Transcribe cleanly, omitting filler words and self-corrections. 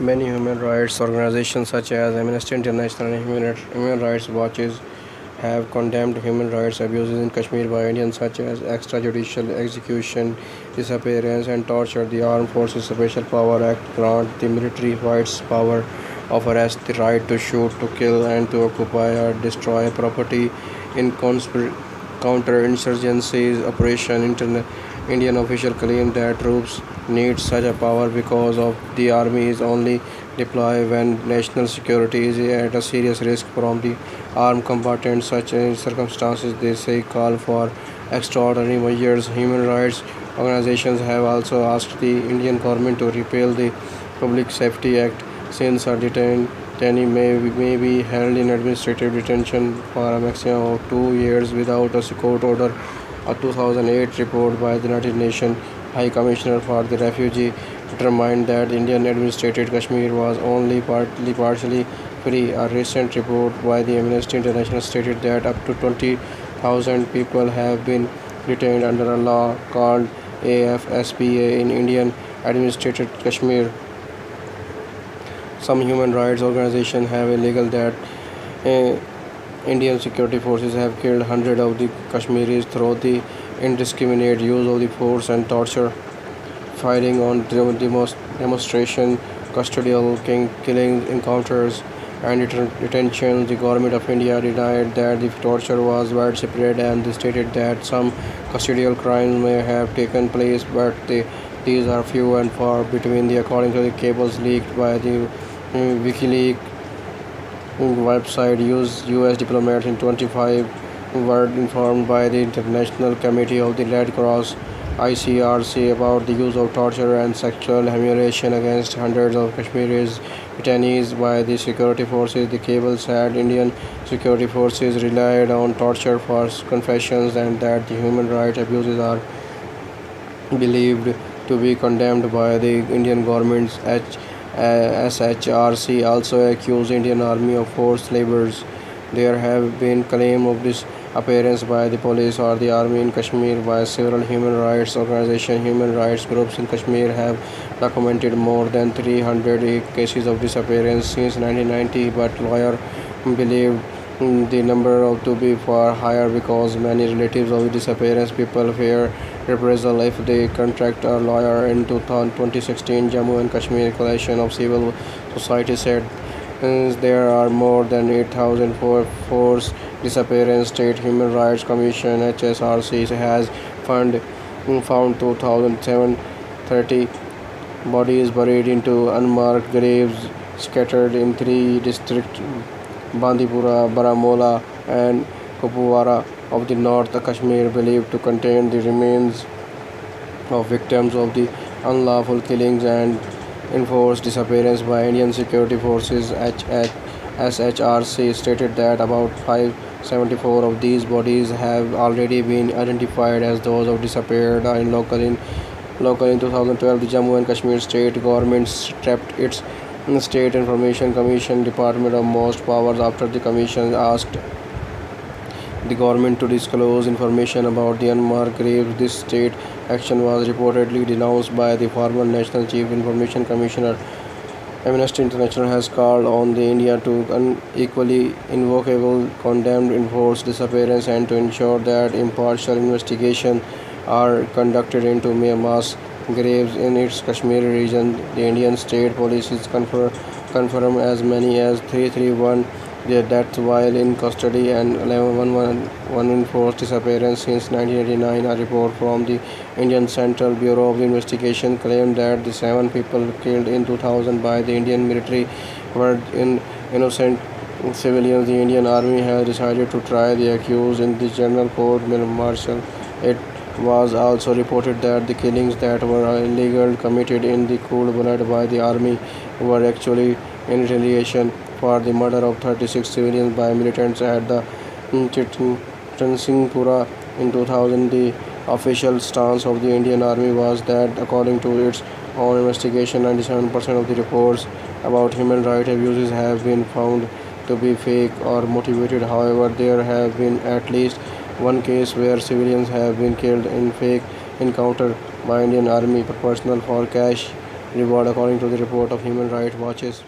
Many human rights organizations such as Amnesty International and Human Rights Watches have condemned human rights abuses in Kashmir by Indians such as extrajudicial execution, disappearance and torture. The Armed Forces Special Power Act grants the military rights power of arrest, the right to shoot, to kill and to occupy or destroy property in counterinsurgency operation. Indian officials claim that troops need such a power because of the army is only deployed when national security is at a serious risk from the armed combatants. Such circumstances, they say, call for extraordinary measures. Human rights organizations have also asked the Indian government to repeal the Public Safety Act since a detainee may be held in administrative detention for a maximum of 2 years without a court order. A 2008 report by the United Nations High Commissioner for the Refugee determined that Indian administrated Kashmir was only partially free. A recent report by the Amnesty International stated that up to 20,000 people have been detained under a law called AFSPA in Indian administrated Kashmir. Some human rights organizations have alleged that uh, Indian security forces have killed hundreds of the Kashmiris through the indiscriminate use of the force and torture, firing on demonstration, custodial killing encounters, and detention. The government of India denied that the torture was widespread and stated that some custodial crimes may have taken place, but these are few and far between. According to the cables leaked by the WikiLeaks website, US diplomats in 25 were informed by the International Committee of the Red Cross (ICRC) about the use of torture and sexual humiliation against hundreds of Kashmiris detainees by the security forces. The cable said Indian security forces relied on torture for confessions and that the human rights abuses are believed to be condemned by the Indian government's SHRC also accused Indian Army of forced labors. There have been claims of disappearance by the police or the army in Kashmir by several human rights organizations. Human rights groups in Kashmir have documented more than 300 cases of disappearance since 1990, but lawyers believe the number of to be far higher because many relatives of the disappearance people fear reprisal if they contact a lawyer. In 2016, Jammu and Kashmir Coalition of Civil Society said there are more than 8,000 forced disappearance. State Human Rights Commission (HSRC) has found 2,730 bodies buried into unmarked graves scattered in three districts: Bandipora, Baramulla, and Kupwara of the North Kashmir, believed to contain the remains of victims of the unlawful killings and enforced disappearance by Indian security forces. SHRC stated that about 574 of these bodies have already been identified as those of disappeared in local in 2012. The Jammu and Kashmir state government stripped its State Information Commission Department of most powers after the commission asked the government to disclose information about the unmarked graves. This state action was reportedly denounced by the former National Chief Information Commissioner. Amnesty International has called on the India to unequally invocable condemn enforced disappearance and to ensure that impartial investigations are conducted into mass graves in its Kashmir region. The Indian State Police is confirmed as many as 331 their deaths while in custody and 11 enforced disappearance since 1989. A report from the Indian Central Bureau of Investigation claimed that the 7 people killed in 2000 by the Indian military were innocent civilians. The Indian Army has decided to try the accused in the General Court Martial. It was also reported that the killings that were illegal committed in the cool blood by the army were actually in retaliation for the murder of 36 civilians by militants at the Tansinghpura in 2000. The official stance of the Indian Army was that, according to its own investigation, 97% of the reports about human rights abuses have been found to be fake or motivated. However, there have been at least one case where civilians have been killed in fake encounter by Indian Army personnel for cash reward according to the report of Human Rights Watches.